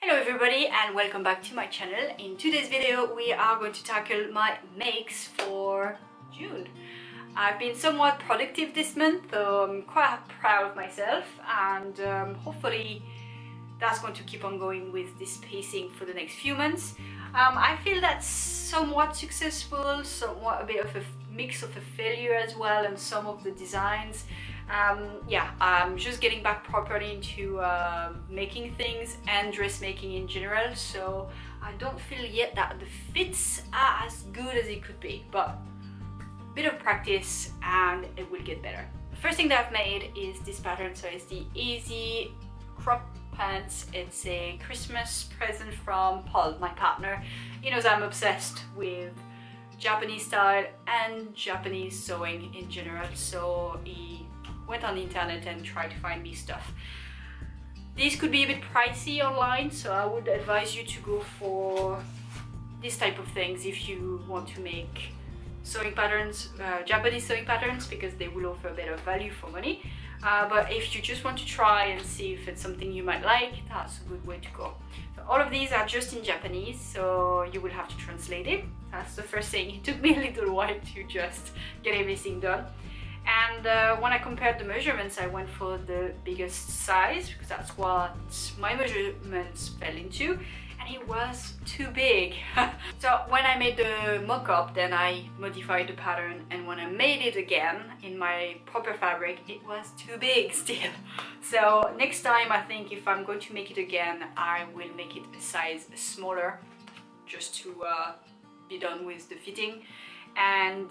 Hello everybody and welcome back to my channel. In today's video we are going to tackle my makes for June. I've been somewhat productive this month, so I'm quite proud of myself, and hopefully that's going to keep on going with this pacing for the next few months. I feel that's somewhat successful, somewhat a bit of a mix of a failure as well, and some of the designs. I'm just getting back properly into making things and dressmaking in general, so I don't feel yet that the fits are as good as it could be, but a bit of practice and it will get better. The first thing that I've made is this pattern. So it's the easy crop pants. It's a Christmas present from Paul, my partner. He knows I'm obsessed with Japanese style and Japanese sewing in general, so he went on the internet and tried to find me stuff. These could be a bit pricey online, so I would advise you to go for this type of things if you want to make sewing patterns, Japanese sewing patterns, because they will offer a better value for money. But if you just want to try and see if it's something you might like, that's a good way to go. So all of these are just in Japanese, so you will have to translate it. That's the first thing. It took me a little while to just get everything done. And when I compared the measurements, I went for the biggest size because that's what my measurements fell into, and it was too big. So when I made the mock-up, then I modified the pattern, and when I made it again in my proper fabric, it was too big still. So next time, I think if I'm going to make it again, I will make it a size smaller, just to be done with the fitting. And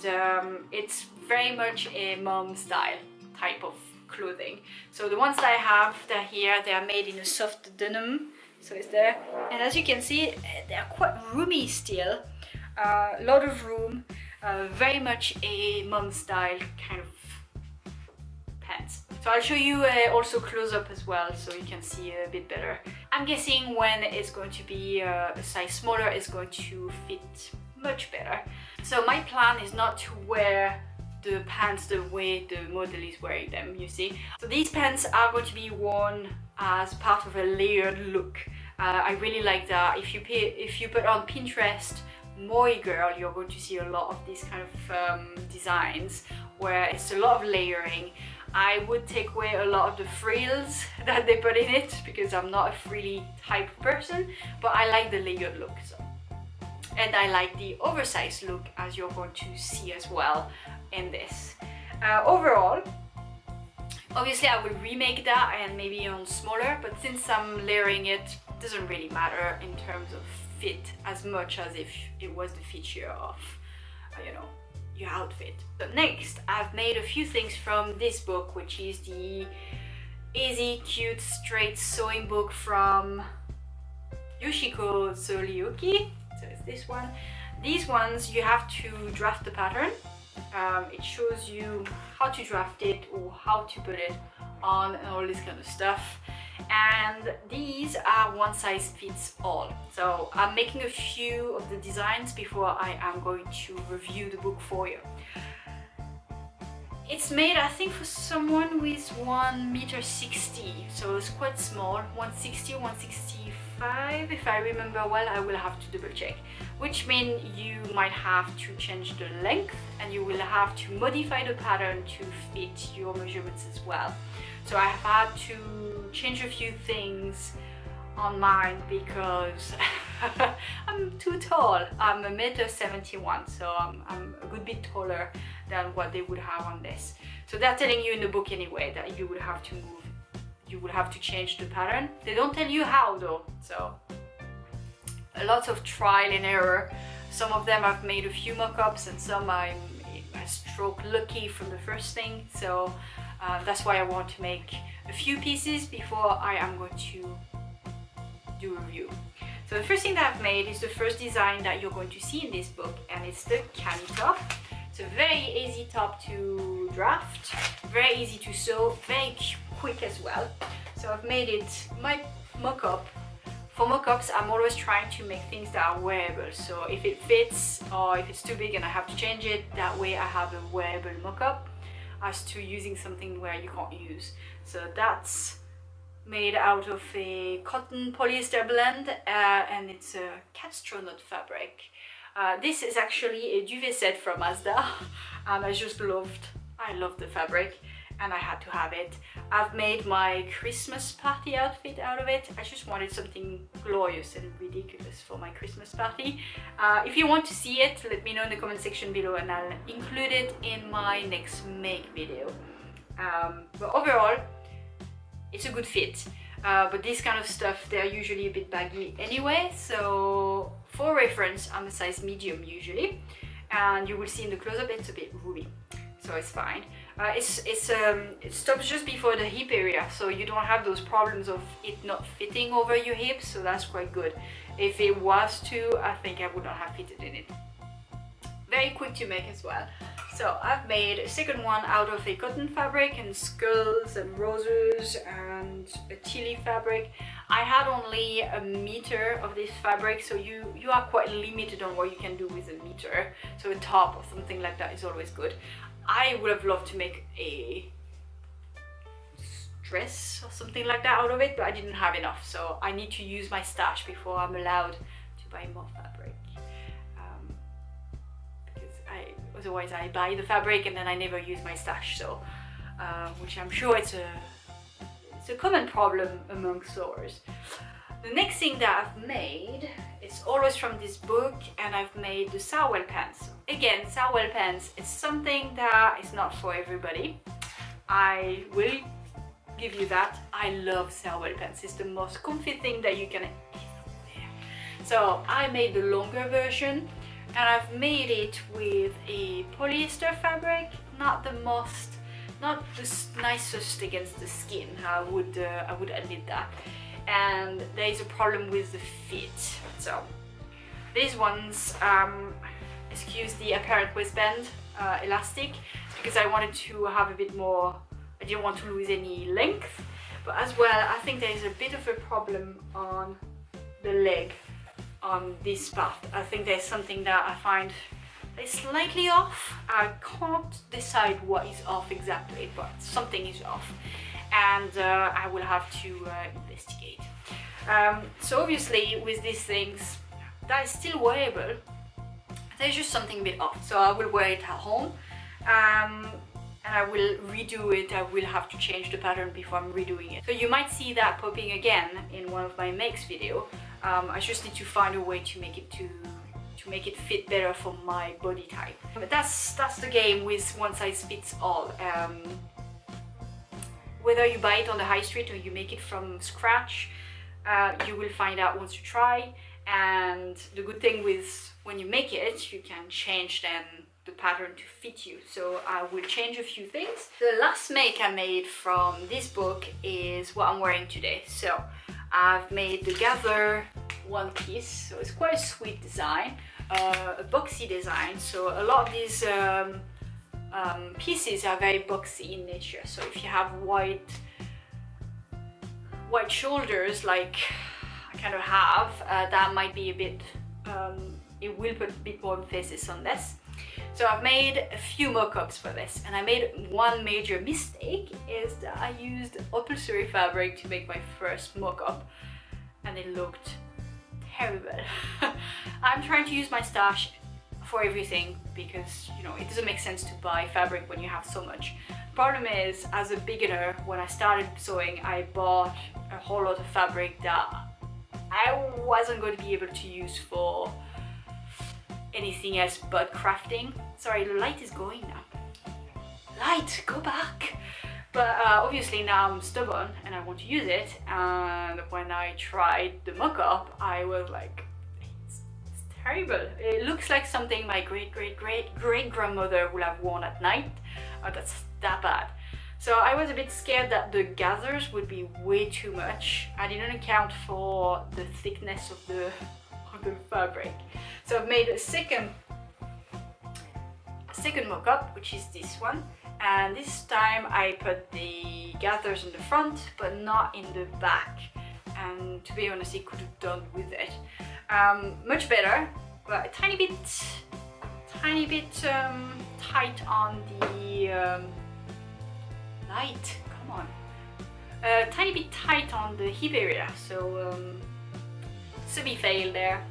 it's very much a mom style type of clothing. So the ones that I have, they're here, they are made in a soft denim, so it's there, and as you can see, they're quite roomy still, a lot of room, very much a mom style kind of pants. So I'll show you also close up as well, so you can see a bit better. I'm guessing when it's going to be a size smaller, it's going to fit much better. So my plan is not to wear the pants the way the model is wearing them, you see. So these pants are going to be worn as part of a layered look. I really like that. If you put on Pinterest Moi Girl, you're going to see a lot of these kind of designs where it's a lot of layering. I would take away a lot of the frills that they put in it because I'm not a frilly type person, but I like the layered look. So. And I like the oversized look, as you're going to see as well in this. Overall, obviously I will remake that and maybe on smaller, but since I'm layering it, it doesn't really matter in terms of fit as much as if it was the feature of, your outfit. So next, I've made a few things from this book, which is the Easy, Cute, Straight Sewing book from Yoshiko Soriyuki. So it's this one. These ones you have to draft the pattern. It shows you how to draft it or how to put it on and all this kind of stuff. And these are one size fits all. So I'm making a few of the designs before I am going to review the book for you. It's made, I think, for someone with 1.60 meters, so it's quite small, 160, 165, if I remember well. I will have to double check, which means you might have to change the length and you will have to modify the pattern to fit your measurements as well. So I have had to change a few things on mine because I'm too tall. I'm 1.71 m, so I'm a good bit taller than what they would have on this. So they're telling you in the book anyway that you will have to move, you will have to change the pattern. They don't tell you how though, so a lot of trial and error. Some of them I've made a few mock-ups and some I stroke lucky from the first thing, so that's why I want to make a few pieces before I am going to do a review. So the first thing that I've made is the first design that you're going to see in this book, and it's the cami top. It's a very easy top to draft, very easy to sew, very quick as well. So I've made it my mock-up. For mock-ups, I'm always trying to make things that are wearable. So if it fits or if it's too big and I have to change it, that way I have a wearable mock-up, as to using something where you can't use. So that's made out of a cotton polyester blend, and it's a catastronut fabric. This is actually a duvet set from Mazda, and I loved the fabric, and I had to have it. I've made my Christmas party outfit out of it. I just wanted something glorious and ridiculous for my Christmas party. If you want to see it, let me know in the comment section below, and I'll include it in my next make video. But overall, it's a good fit. But this kind of stuff, they're usually a bit baggy anyway, so for reference, I'm a size medium usually, and you will see in the close-up it's a bit roomy, so it's fine. It stops just before the hip area, so you don't have those problems of it not fitting over your hips, so that's quite good. If it was to, I think I would not have fitted in it. Very quick to make as well. So I've made a second one out of a cotton fabric and skulls and roses and a tilly fabric. I had only a meter of this fabric, so you are quite limited on what you can do with a meter. So a top or something like that is always good. I would have loved to make a dress or something like that out of it, but I didn't have enough, so I need to use my stash before I'm allowed to buy more fabric. Otherwise I buy the fabric and then I never use my stash, so which I'm sure it's a common problem among sewers. The next thing that I've made is always from this book, and I've made the Sarwell pants. Again, Sarwell pants is something that is not for everybody. I will give you that. I love Sarwell pants. It's the most comfy thing that you can ever wear. So I made the longer version, and I've made it with a polyester fabric, not the nicest against the skin. I would admit that. And there is a problem with the fit. So these ones, excuse the apparent waistband elastic, because I wanted to have a bit more, I didn't want to lose any length, but as well I think there is a bit of a problem on the leg on this part. I think there's something that I find is slightly off. I can't decide what is off exactly, but something is off, and I will have to investigate. So obviously with these things that is still wearable, there's just something a bit off, so I will wear it at home, and I will redo it. I will have to change the pattern before I'm redoing it, so you might see that popping again in one of my makes video. I just need to find a way to make it fit better for my body type. But that's the game with one size fits all. Whether you buy it on the high street or you make it from scratch, you will find out once you try. And the good thing with when you make it, you can change then the pattern to fit you. So I will change a few things. The last make I made from this book is what I'm wearing today. So I've made the gather one piece, so it's quite a sweet design, a boxy design. So a lot of these pieces are very boxy in nature. So if you have white shoulders like I kind of have, that might be a bit, it will put a bit more emphasis on this. So I've made a few mock-ups for this, and I made one major mistake, is that I used upholstery fabric to make my first mock-up, and it looked terrible. I'm trying to use my stash for everything, because you know it doesn't make sense to buy fabric when you have so much. The problem is, as a beginner, when I started sewing, I bought a whole lot of fabric that I wasn't going to be able to use for anything else but crafting. Sorry, the light is going now. Light, go back! But obviously now I'm stubborn and I want to use it, and when I tried the mock-up, I was like, it's terrible. It looks like something my great-great-great-grandmother would have worn at night. That's that bad. So I was a bit scared that the gathers would be way too much. I didn't account for the thickness of the fabric. So I've made a second mock-up, which is this one, and this time I put the gathers in the front but not in the back, and to be honest, it could have done with it. Much better, but a tiny bit tight on the light, come on. a tiny bit tight on the hip area, so semi-fail there,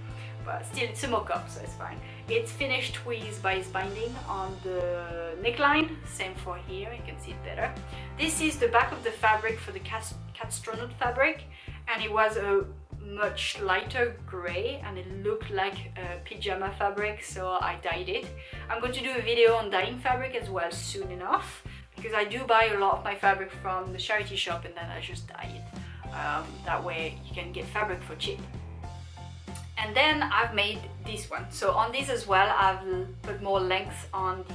but still it's a mock-up, so it's fine. It's finished with bias binding on the neckline, same for here, you can see it better. This is the back of the fabric for the catastronut fabric, and it was a much lighter gray and it looked like a pyjama fabric, so I dyed it. I'm going to do a video on dyeing fabric as well soon enough, because I do buy a lot of my fabric from the charity shop and then I just dye it. That way you can get fabric for cheap. And then I've made this one. So on this as well, I've put more length on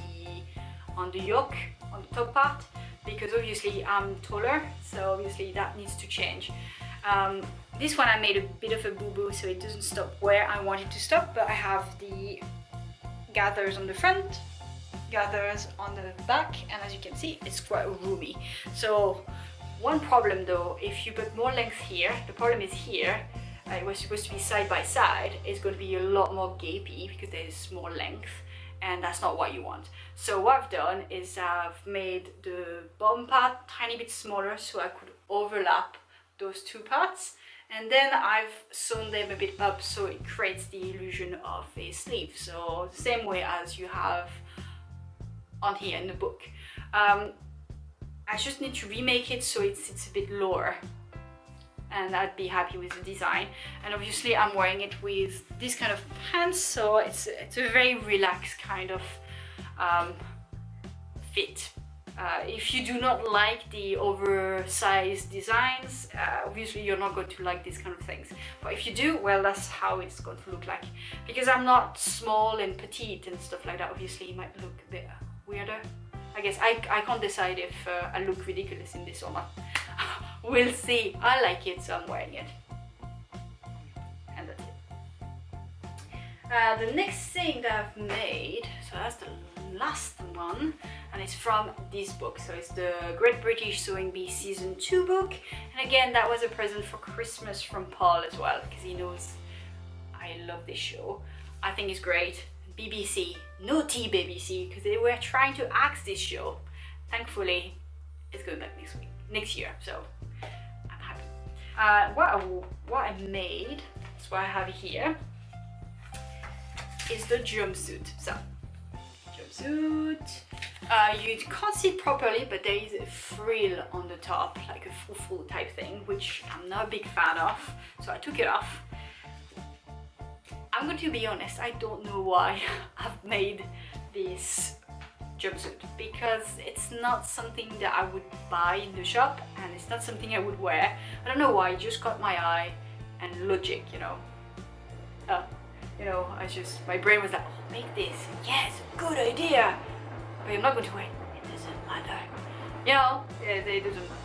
the yoke, on the top part, because obviously I'm taller, so obviously that needs to change. This one I made a bit of a boo-boo, so it doesn't stop where I want it to stop, but I have the gathers on the front, gathers on the back, and as you can see, it's quite roomy. So one problem though, if you put more length here, the problem is here, it was supposed to be side by side, it's going to be a lot more gapey because there's more length, and that's not what you want. So what I've done is I've made the bottom part tiny bit smaller so I could overlap those two parts, and then I've sewn them a bit up so it creates the illusion of a sleeve, so the same way as you have on here in the book. I just need to remake it so it sits a bit lower, and I'd be happy with the design. And obviously I'm wearing it with this kind of pants, so it's a very relaxed kind of fit. If you do not like the oversized designs, obviously you're not going to like these kind of things. But if you do, well, that's how it's going to look like. Because I'm not small and petite and stuff like that, obviously it might look a bit weirder. I guess I can't decide if I look ridiculous in this or not. We'll see. I like it, so I'm wearing it. And that's it. The next thing that I've made, so that's the last one, and it's from this book. So it's the Great British Sewing Bee Season 2 book. And again, that was a present for Christmas from Paul as well, because he knows I love this show. I think it's great. BBC, naughty BBC, because they were trying to axe this show. Thankfully, it's going back next year, so I'm happy. What I made, that's what I have here, is the jumpsuit. So, jumpsuit. You can't see it properly, but there is a frill on the top, like a fufu type thing, which I'm not a big fan of, so I took it off. I'm going to be honest, I don't know why I've made this jumpsuit, because it's not something that I would buy in the shop, and it's not something I would wear. I don't know why, it just caught my eye, and logic, you know. My brain was like, oh, make this, yes, good idea, but I'm not going to wear it, it doesn't matter. You know, it doesn't matter.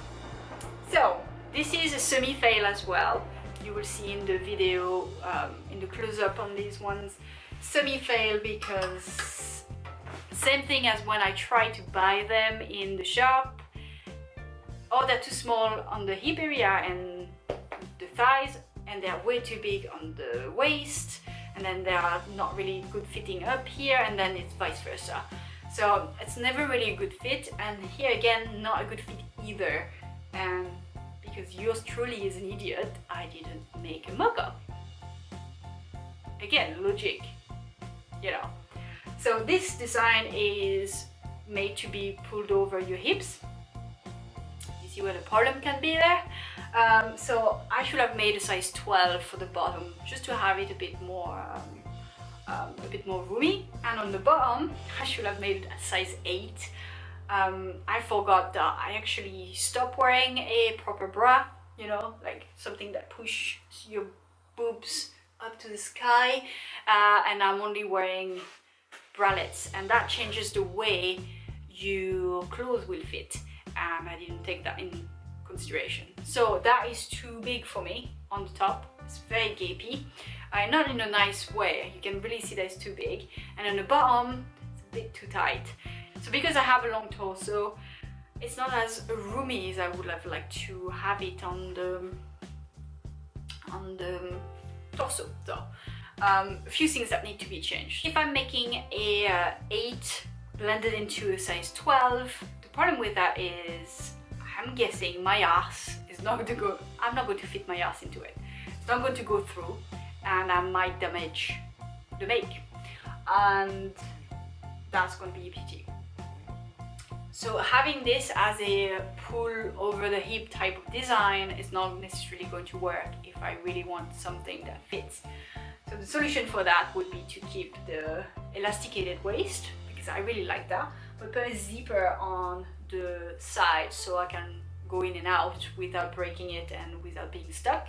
So, this is a semi-fail as well. You will see in the video, in the close-up on these ones, semi-fail because same thing as when I try to buy them in the shop. Oh, they're too small on the hip area and the thighs, and they're way too big on the waist, and then they are not really good fitting up here, and then it's vice versa. So it's never really a good fit, and here again, not a good fit either. And because yours truly is an idiot, I didn't make a mock-up. Again, logic, you know. So this design is made to be pulled over your hips. You see where the problem can be there? So I should have made a size 12 for the bottom, just to have it a bit more roomy. And on the bottom, I should have made a size 8. I forgot that I actually stopped wearing a proper bra, you know, like something that pushes your boobs up to the sky, and I'm only wearing bralettes, and that changes the way your clothes will fit. I didn't take that in consideration. So that is too big for me on the top. It's very gapey, not in a nice way. You can really see that it's too big, and on the bottom it's a bit too tight. So because I have a long torso, it's not as roomy as I would have liked to have it on the torso. So a few things that need to be changed. If I'm making a 8 blended into a size 12, the problem with that is I'm guessing my ass is not going to go, I'm not going to fit my ass into it. It's not going to go through, and I might damage the make, and that's going to be a pity. So having this as a pull over the hip type of design is not necessarily going to work if I really want something that fits. So the solution for that would be to keep the elasticated waist, because I really like that, but put a zipper on the side so I can go in and out without breaking it and without being stuck.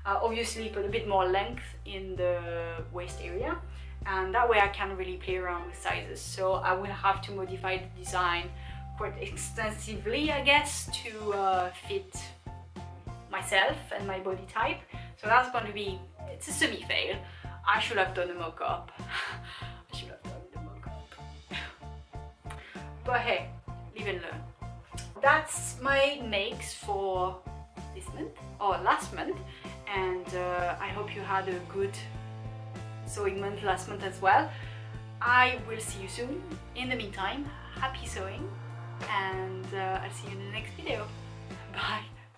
Obviously put a bit more length in the waist area, and that way I can really play around with sizes. So I will have to modify the design quite extensively, I guess, to fit myself and my body type. So that's going to be, it's a semi-fail. I should have done a mock-up. I should have done the mock-up. But hey, live and learn. That's my makes for this month, or last month, and I hope you had a good sewing month last month as well. I will see you soon. In the meantime, happy sewing, and I'll see you in the next video. Bye!